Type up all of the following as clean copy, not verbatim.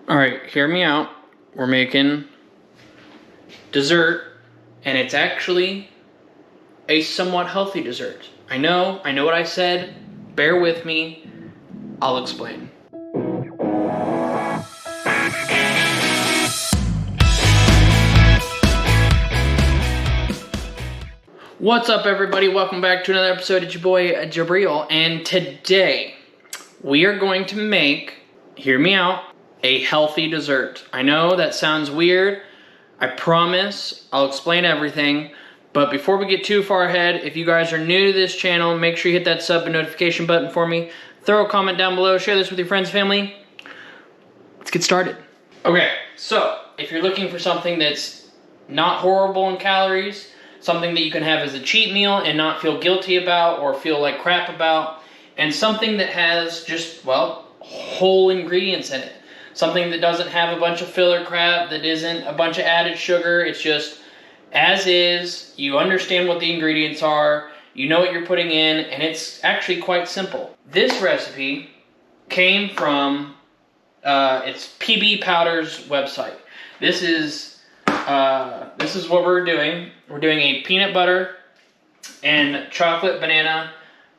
All right, hear me out. We're making dessert, and it's actually a somewhat healthy dessert. I know what I said. Bear with me. I'll explain. What's up, everybody? Welcome back to another episode of your boy Jabril, and today we are going to make, hear me out, a healthy dessert. I know that sounds weird. I promise I'll explain everything. But before we get too far ahead, if you guys are new to this channel, make sure you hit that sub and notification button for me. Throw a comment down below. Share this with your friends, family. Let's get started. Okay, so if you're looking for something that's not horrible in calories, something that you can have as a cheat meal and not feel guilty about or feel like crap about, and something that has just, well, whole ingredients in it. Something that doesn't have a bunch of filler crap, that isn't a bunch of added sugar. It's just as is. You understand what the ingredients are, you know what you're putting in, and it's actually quite simple. This recipe came from it's PB Powder's website. This is what we're doing. We're doing a peanut butter and chocolate banana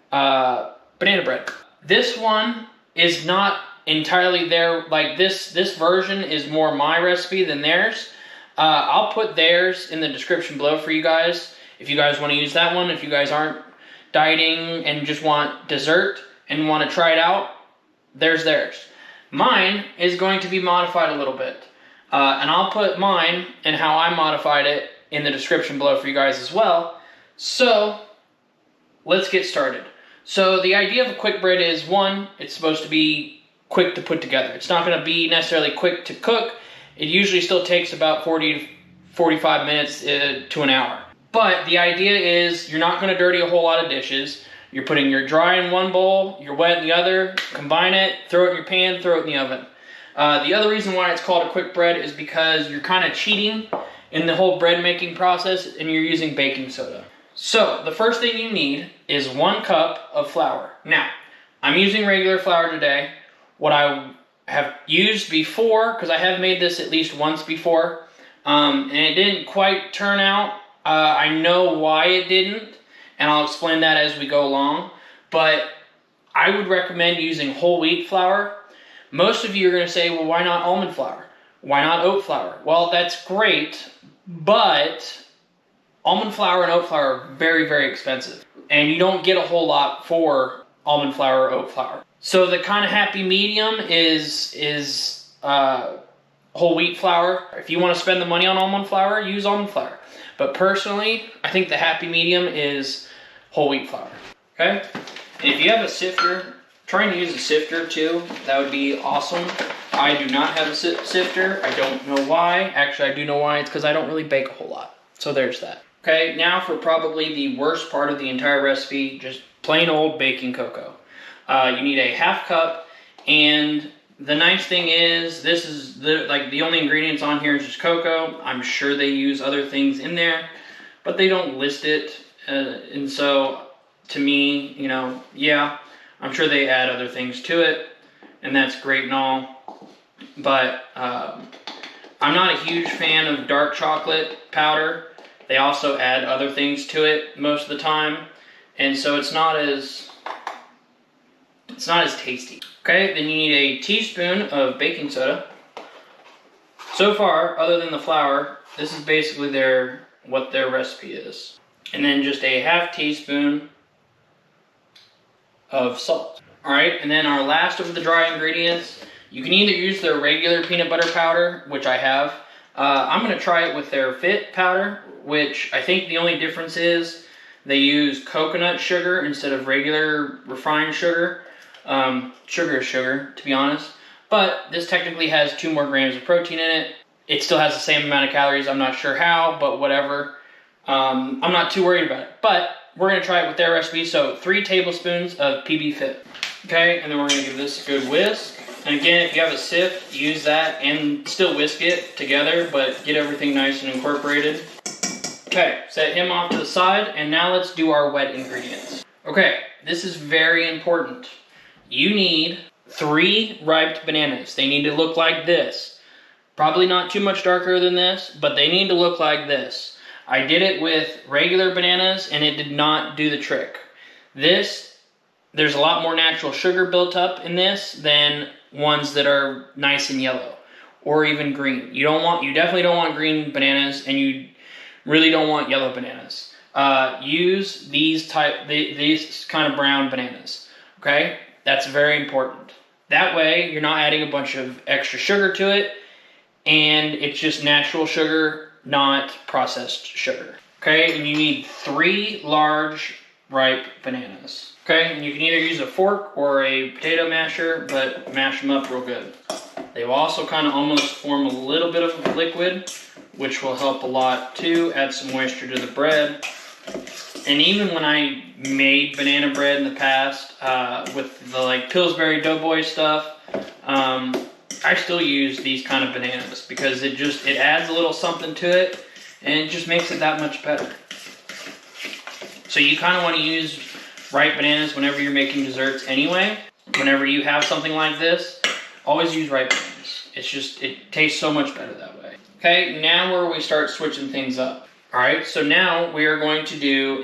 bread. This one is not entirely there. Like this version is more my recipe than theirs. I'll put theirs in the description below for you guys if you guys want to use that one. If you guys aren't dieting and just want dessert and want to try it out, there's theirs. Mine is going to be modified a little bit. And I'll put mine and how I modified it in the description below for you guys as well. So let's get started. So the idea of a quick bread is, one, it's supposed to be quick to put together. It's not going to be necessarily quick to cook. It usually still takes about 40 to 45 minutes to an hour. But the idea is you're not going to dirty a whole lot of dishes. You're putting your dry in one bowl, your wet in the other, combine it, throw it in your pan, throw it in the oven. The other reason why it's called a quick bread is because you're kind of cheating in the whole bread making process and you're using baking soda. So the first thing you need is 1 cup of flour. Now, I'm using regular flour today. What I have used before, because I have made this at least once before, and it didn't quite turn out. I know why it didn't, and I'll explain that as we go along. But I would recommend using whole wheat flour. Most of you are going to say, well, why not almond flour? Why not oat flour? Well, that's great, but almond flour and oat flour are very, very expensive. And you don't get a whole lot for almond flour or oat flour. So the kind of happy medium is whole wheat flour. If you want to spend the money on almond flour, use almond flour. But personally, I think the happy medium is whole wheat flour. Okay? And if you have a sifter, try and use a sifter too. That would be awesome. I do not have a sifter. I don't know why. Actually, I do know why. It's because I don't really bake a whole lot. So there's that. Okay, now for probably the worst part of the entire recipe, just plain old baking cocoa. You need a 1/2 cup, and the nice thing is, this is the only ingredients on here is just cocoa. I'm sure they use other things in there, but they don't list it. And so, to me, you know, yeah, I'm sure they add other things to it, and that's great and all. But I'm not a huge fan of dark chocolate powder. They also add other things to it most of the time, and so it's not as tasty. Okay, then you need a teaspoon of baking soda. So far, other than the flour, this is basically what their recipe is. And then just a 1/2 teaspoon of salt. Alright, and then our last of the dry ingredients, you can either use their regular peanut butter powder, which I have. I'm going to try it with their Fit powder, which I think the only difference is they use coconut sugar instead of regular refined sugar. Sugar is sugar, to be honest. But this technically has 2 more grams of protein in it. It still has the same amount of calories. I'm not sure how, but whatever. I'm not too worried about it. But we're going to try it with their recipe. So 3 tablespoons of PBfit. Okay, and then we're going to give this a good whisk. And again, if you have a sieve, use that and still whisk it together, but get everything nice and incorporated. Okay, set him off to the side, and now let's do our wet ingredients. Okay, this is very important. You need 3 ripe bananas. They need to look like this. Probably not too much darker than this, but they need to look like this. I did it with regular bananas and it did not do the trick. This, there's a lot more natural sugar built up in this than ones that are nice and yellow or even green. You definitely don't want green bananas, and you really don't want yellow bananas. Use these kind of brown bananas, okay? That's very important. That way, you're not adding a bunch of extra sugar to it, and it's just natural sugar, not processed sugar, okay? And you need 3 large, ripe bananas, okay? And you can either use a fork or a potato masher, but mash them up real good. They will also kind of almost form a little bit of a liquid, which will help a lot too. Add some moisture to the bread. And even when I made banana bread in the past with the like Pillsbury Doughboy stuff, I still use these kind of bananas because it adds a little something to it and it just makes it that much better. So you kind of want to use ripe bananas whenever you're making desserts anyway. Whenever you have something like this, always use ripe bananas. It tastes so much better that way. Okay, now where we start switching things up. All right, so now we are going to do,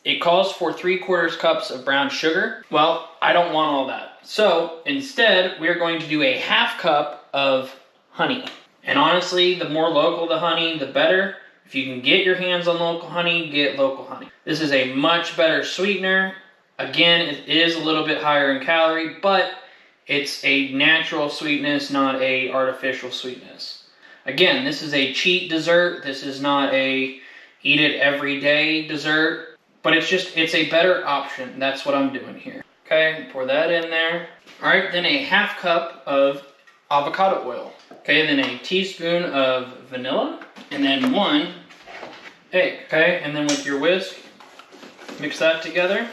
it calls for 3/4 cups of brown sugar. Well, I don't want all that. So instead, we are going to do a 1/2 cup of honey. And honestly, the more local the honey, the better. If you can get your hands on local honey, get local honey. This is a much better sweetener. Again, it is a little bit higher in calorie, but it's a natural sweetness, not a artificial sweetness. Again, this is a cheat dessert. This is not a eat it every day dessert, but it's a better option. That's what I'm doing here. Okay, pour that in there. All right, then a 1/2 cup of avocado oil. Okay, then a teaspoon of vanilla, and then 1 egg. Okay, and then with your whisk, mix that together.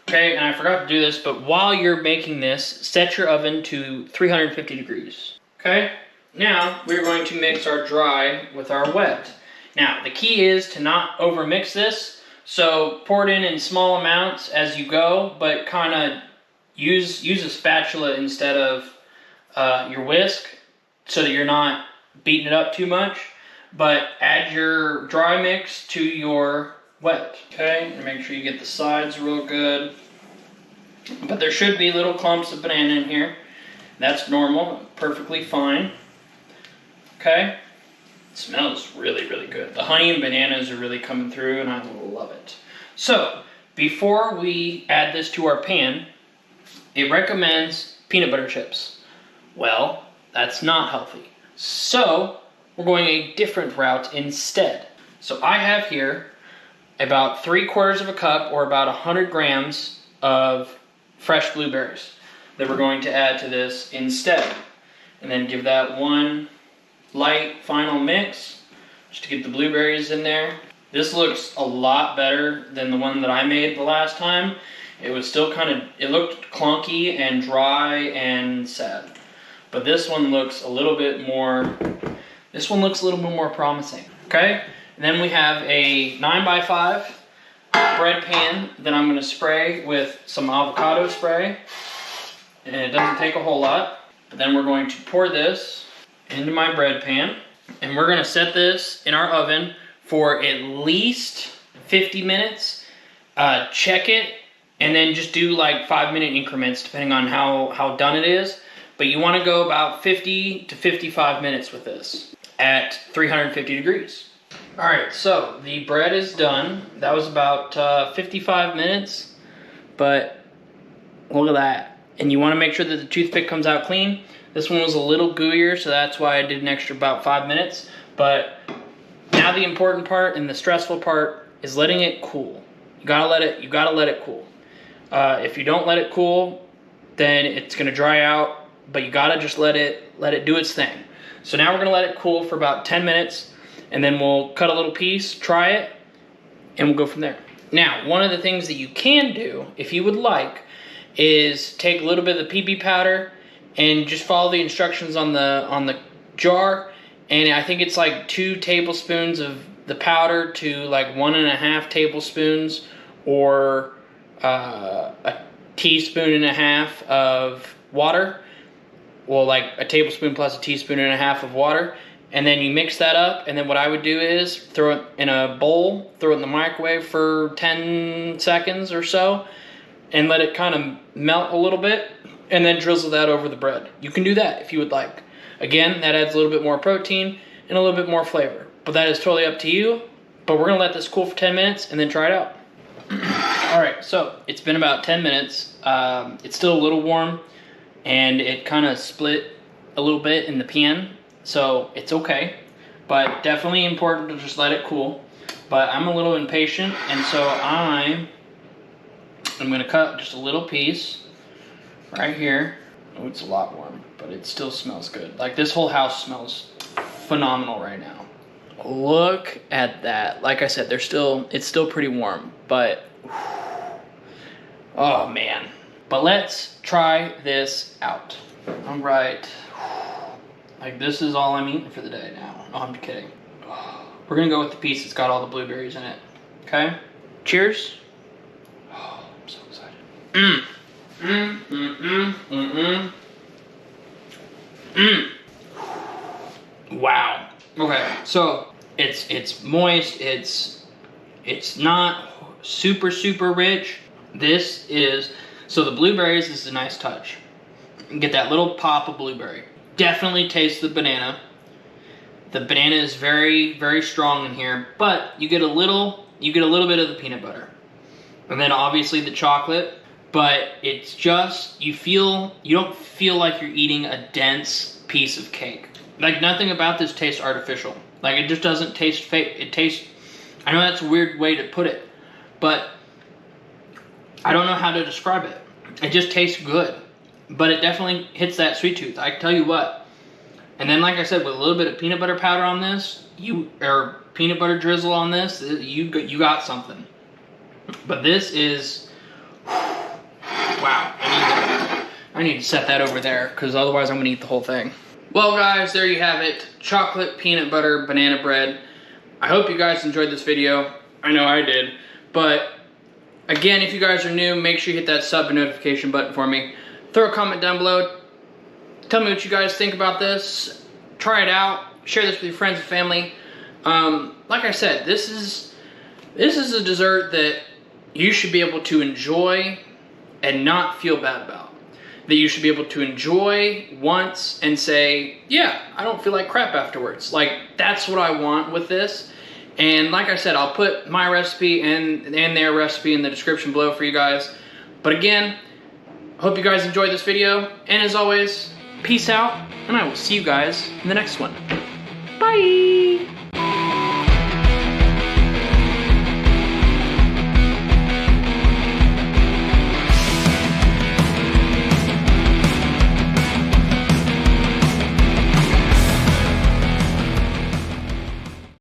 Okay, and I forgot to do this, but while you're making this, set your oven to 350 degrees. Okay, now we're going to mix our dry with our wet. Now, the key is to not overmix this, so pour it in small amounts as you go, but kind of use a spatula instead of your whisk so that you're not beating it up too much, but add your dry mix to your wet. Okay, and make sure you get the sides real good. But there should be little clumps of banana in here. That's normal, perfectly fine. Okay, it smells really, really good. The honey and bananas are really coming through and I love it. So, before we add this to our pan, it recommends peanut butter chips. Well, that's not healthy. So, we're going a different route instead. So I have here about 3/4 cup or about 100 grams of fresh blueberries that we're going to add to this instead. And then give that one light final mix just to get the blueberries in there. This looks a lot better than the one that I made the last time. It was still it looked clunky and dry and sad. But this one looks a little bit more promising. Okay? And then we have a 9x5 bread pan that I'm going to spray with some avocado spray. And it doesn't take a whole lot. But then we're going to pour this into my bread pan. And we're going to set this in our oven for at least 50 minutes. Check it. And then just do like 5-minute increments depending on how done it is. But you want to go about 50 to 55 minutes with this at 350 degrees. All right, so the bread is done. That was about 55 minutes, but look at that. And you want to make sure that the toothpick comes out clean. This one was a little gooier, so that's why I did an extra about 5 minutes. But now the important part and the stressful part is letting it cool. You gotta let it cool. If you don't let it cool, then it's gonna dry out. But you gotta just let it do its thing. So now we're gonna let it cool for about 10 minutes, and then we'll cut a little piece, try it, and we'll go from there. Now, one of the things that you can do, if you would like, is take a little bit of the PB powder and just follow the instructions on the jar. And I think it's like 2 tablespoons of the powder to like 1.5 tablespoons, or a teaspoon and a half of water. Well, like a tablespoon plus a teaspoon and a half of water. And then you mix that up, and then what I would do is throw it in a bowl, throw it in the microwave for 10 seconds or so, and let it kind of melt a little bit, and then drizzle that over the bread. You can do that if you would like. Again, that adds a little bit more protein and a little bit more flavor. But that is totally up to you. But we're gonna let this cool for 10 minutes and then try it out. All right, so it's been about 10 minutes. It's still a little warm, and it kind of split a little bit in the pan. So it's okay, but definitely important to just let it cool. But I'm a little impatient, and so I'm gonna cut just a little piece right here. Oh, it's a lot warm, but it still smells good. Like this whole house smells phenomenal right now. Look at that. Like I said, it's still pretty warm, but oh man. But let's try this out. All right. Like this is all I'm eating for the day now. Oh, I'm kidding. We're gonna go with the piece that's got all the blueberries in it. Okay? Cheers. Oh, I'm so excited. Wow. Okay, so it's moist. It's not super rich. This is, so the blueberries is a nice touch. You get that little pop of blueberry. Definitely taste the banana. The banana is very strong in here, but you get a little bit of the peanut butter. And then obviously the chocolate, but it's just, you don't feel like you're eating a dense piece of cake. Like nothing about this tastes artificial. Like it just doesn't taste fake. It tastes, I know that's a weird way to put it, but I don't know how to describe it. It just tastes good. But it definitely hits that sweet tooth. I tell you what. And then, like I said, with a little bit of peanut butter powder on this, or peanut butter drizzle on this, you got something. But this is, wow. I need to set that over there, because otherwise I'm gonna eat the whole thing. Well, guys, there you have it. Chocolate peanut butter banana bread. I hope you guys enjoyed this video. I know I did. But again, if you guys are new, make sure you hit that sub and notification button for me. Throw a comment down below. Tell me what you guys think about this. Try it out. Share this with your friends and family. Like I said, this is a dessert that you should be able to enjoy and not feel bad about. That you should be able to enjoy once and say, yeah, I don't feel like crap afterwards. Like, that's what I want with this. And like I said, I'll put my recipe and their recipe in the description below for you guys. But again, hope you guys enjoyed this video, and as always, peace out, and I will see you guys in the next one. Bye!